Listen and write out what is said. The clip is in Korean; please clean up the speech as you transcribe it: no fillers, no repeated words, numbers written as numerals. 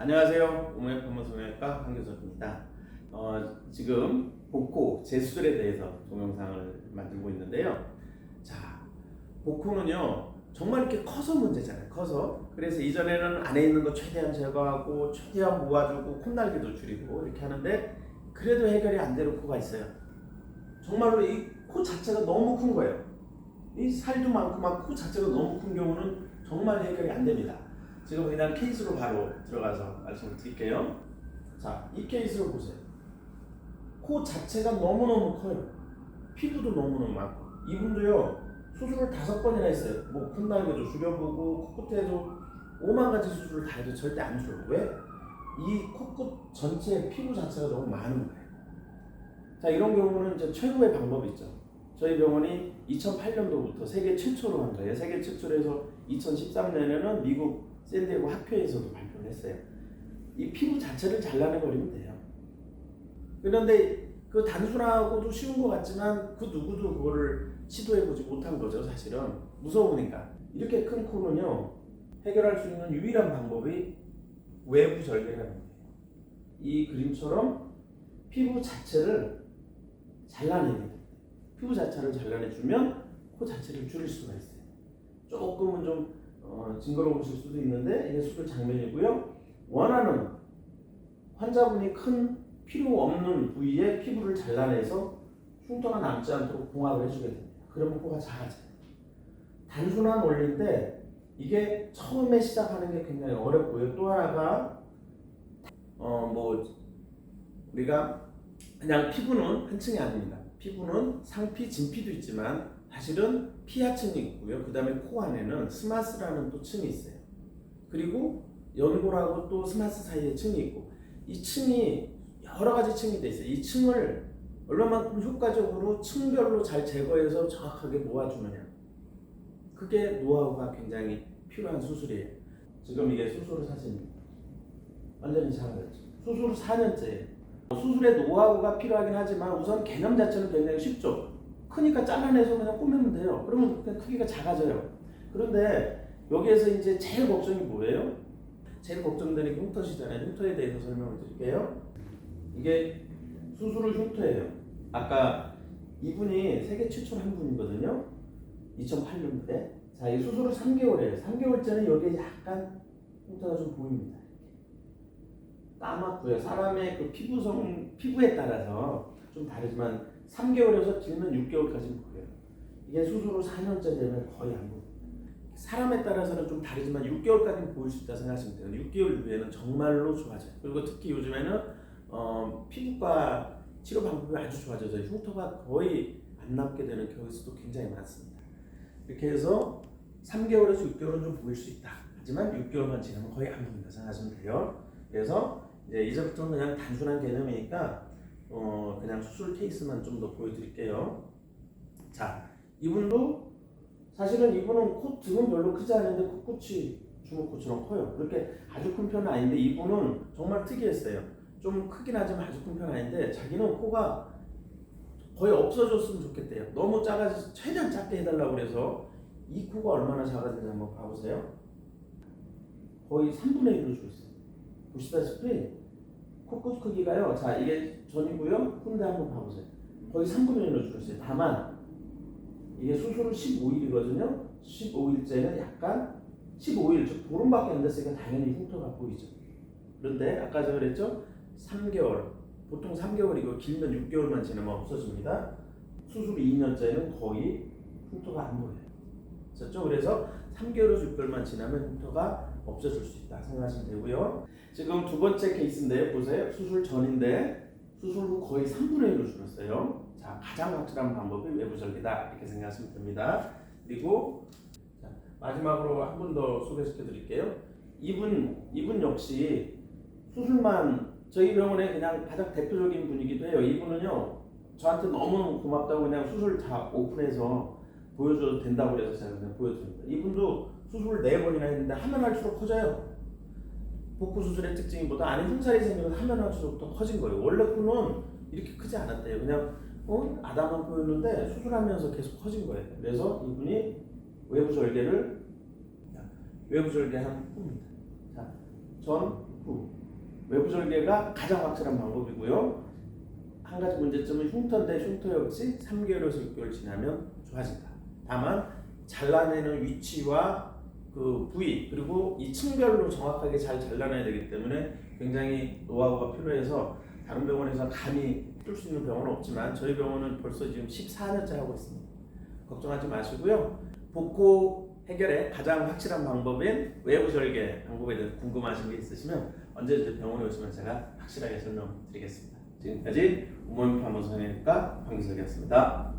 안녕하세요. 우무의 평문성형외과 황교섭입니다. 지금 복코 재수술에 대해서 동영상을 만들고 있는데요. 자, 복코는요 정말 이렇게 커서 문제잖아요. 커서. 그래서 이전에는 안에 있는 거 최대한 제거하고 최대한 모아주고 콧날개도 줄이고 이렇게 하는데 그래도 해결이 안 되는 코가 있어요. 정말로 이 코 자체가 너무 큰 거예요. 이 살도 많고 막 코 자체가 너무 큰 경우는 정말 해결이 안 됩니다. 지금 그냥 케이스로 바로 들어가서 말씀을 드릴게요. 자, 이 케이스를 보세요. 코 자체가 너무너무 커요. 피부도 너무너무 많고. 이분도요, 수술을 5번이나 했어요. 뭐, 콧날개도 줄여보고, 코끝에도 5만 가지 수술을 다 해도 절대 안 줄어요. 왜? 이 코끝 전체의 피부 자체가 너무 많은 거예요. 자, 이런 경우는 이제 최고의 방법이 있죠. 저희 병원이 2008년도부터 세계 최초로 한 거예요. 세계 최초로 해서 2013년에는 미국 샌디에고 학회에서도 발표를 했어요. 이 피부 자체를 잘라내버리면 돼요. 그런데 그 단순하고도 쉬운 것 같지만 그 누구도 그거를 시도해보지 못한 거죠. 사실은 무서우니까. 이렇게 큰 코는요 해결할 수 있는 유일한 방법이 외부 절개라는 거예요. 이 그림처럼 피부 자체를 잘라내는 거예요. 피부 자체를 잘라내주면 코 자체를 줄일 수가 있어요. 조금은 좀 징그러우실 수도 있는데 이게 수술 장면이고요. 원하는 환자분이 큰 필요 없는 부위에 피부를 잘라내서 흉터가 남지 않도록 봉합을 해주게 됩니다. 그러면 코가 작아져요. 단순한 원리인데 이게 처음에 시작하는 게 굉장히 어렵고요. 또 하나가 우리가 그냥 피부는 한 층이 아닙니다. 피부는 상피, 진피도 있지만 사실은 피하층이 있고요. 그 다음에 코 안에는 스마스라는 또 층이 있어요. 그리고 연골하고 또 스마스 사이에 층이 있고 이 층이 여러 가지 층이 돼 있어요. 이 층을 얼마만큼 효과적으로 층별로 잘 제거해서 정확하게 모아주느냐. 그게 노하우가 굉장히 필요한 수술이에요. 지금 이게 수술 사진입니다. 완전히 작아졌죠. 수술 4년째예요. 수술의 노하우가 필요하긴 하지만 우선 개념 자체는 굉장히 쉽죠. 크니까 잘라내서 그냥 꾸미면 돼요. 그러면 그냥 크기가 작아져요. 그런데 여기에서 이제 제일 걱정이 뭐예요? 제일 걱정되는 게 흉터시잖아요. 흉터에 대해서 설명을 드릴게요. 이게 수술을 흉터예요. 아까 이분이 세계 최초로 한 분이거든요. 2008년도에. 자, 이 수술을 3개월이에요. 3개월째는 여기에 약간 흉터가 좀 보입니다. 까맣고요. 사람의 그 피부에 따라서 좀 다르지만 3개월에서 길면 6개월까지는 보여요. 이게 수술 후 4년째 되면 거의 안 보여요. 사람에 따라서는 좀 다르지만 6개월까지는 보일 수 있다 생각하시면 돼요. 6개월 후에는 정말로 좋아져요. 그리고 특히 요즘에는 피부과 치료 방법이 아주 좋아져서 흉터가 거의 안 남게 되는 케이스도 굉장히 많습니다. 이렇게 해서 3개월에서 6개월은 좀 보일 수 있다. 하지만 6개월만 지나면 거의 안 보인다 생각하시면 돼요. 그래서 이제부터는 그냥 단순한 개념이니까 그냥 수술 케이스만 좀 더 보여드릴게요. 자, 이분도 사실은 이분은 코 등은 별로 크지 않은데 코끝이 주먹코처럼 커요. 그렇게 아주 큰 편은 아닌데 이분은 정말 특이했어요. 좀 크긴 하지만 아주 큰 편은 아닌데 자기는 코가 거의 없어졌으면 좋겠대요. 너무 작아져서 최대한 작게 해달라고 그래서 이 코가 얼마나 작아졌는지 한번 봐보세요. 거의 3분의 1로 줄었어요. 보시다시피 코끝 크기가요. 자, 이게 전이고요. 후인데 한번 봐보세요. 거의 3분의 1로 줄었어요. 다만 이게 수술은 15일이거든요. 15일째는 약간 15일, 즉 보름밖에 안 됐으니까 당연히 흉터가 보이죠. 그런데 아까 제가 그랬죠? 3개월, 보통 3개월이고 길면 6개월만 지나면 없어집니다. 수술 2년째는 거의 흉터가 안 보여요. 그렇죠? 그래서 3개월에서 6개월만 지나면 흉터가 없어질 수 있다 생각하시면 되고요. 지금 두 번째 케이스인데요. 보세요. 수술 전인데 수술 후 거의 3분의 1로 줄었어요. 자, 가장 확실한 방법이 외부 절개다 이렇게 생각하시면 됩니다. 그리고 자, 마지막으로 한 분 더 소개시켜 드릴게요. 이분 역시 수술만 저희 병원의 그냥 가장 대표적인 분이기도 해요. 이분은요 저한테 너무 고맙다고 그냥 수술 다 오픈해서 보여줘도 된다고 그래서 제가 그냥 보여드립니다. 이분도 수술을 4번이나 했는데 하면 할수록 커져요. 복부 수술의 특징보다 안에 흉살이 생기면 하면 할수록 더 커진 거예요. 원래 코는 이렇게 크지 않았대요. 그냥 아담한 코였는데 수술하면서 계속 커진 거예요. 그래서 이분이 외부 절개한 후입니다. 자, 전, 후. 외부 절개가 가장 확실한 방법이고요. 한 가지 문제점은 흉터인데 흉터 역시 3개월에서 6개월 지나면 좋아진다. 다만 잘라내는 위치와 그 부위 그리고 이 층별로 정확하게 잘 잘라내야 되기 때문에 굉장히 노하우가 필요해서 다른 병원에서 감히 뚫을 수 있는 병원은 없지만 저희 병원은 벌써 지금 14년째 하고 있습니다. 걱정하지 마시고요. 복코 해결의 가장 확실한 방법인 외부 절개 방법에 대해서 궁금하신 게 있으시면 언제든지 병원에 오시면 제가 확실하게 설명드리겠습니다. 지금까지 우먼 파모성형외과 황기석이었습니다.